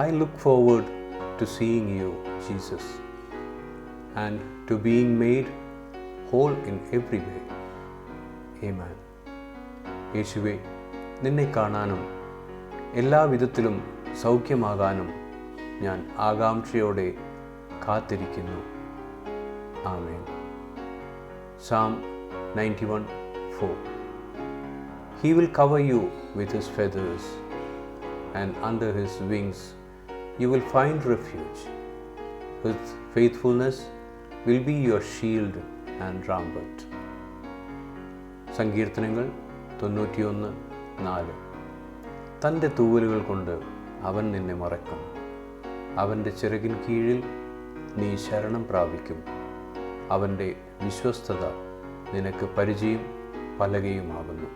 I look forward to seeing you, Jesus, and to being made whole in every way. Amen. യേശുവേ, നിന്നെ കാണാനും എല്ലാ വിധത്തിലും സൗഖ്യമാകാനും ഞാൻ ആകാംക്ഷയോടെ കാത്തിരിക്കുന്നു. ആമേൻ. Psalm 91:4. He will cover you with his feathers, and under his wings you will find refuge. His faithfulness will be your shield and rampart. സങ്കീർത്തനങ്ങൾ 91:4. തൻ്റെ തൂവലുകൾ കൊണ്ട് അവൻ നിന്നെ മറക്കും. അവൻ്റെ ചിറകിൻ കീഴിൽ നീ ശരണം പ്രാപിക്കും. അവൻ്റെ വിശ്വസ്തത നിനക്ക് പരിചയം പലകയുമാകുന്നു.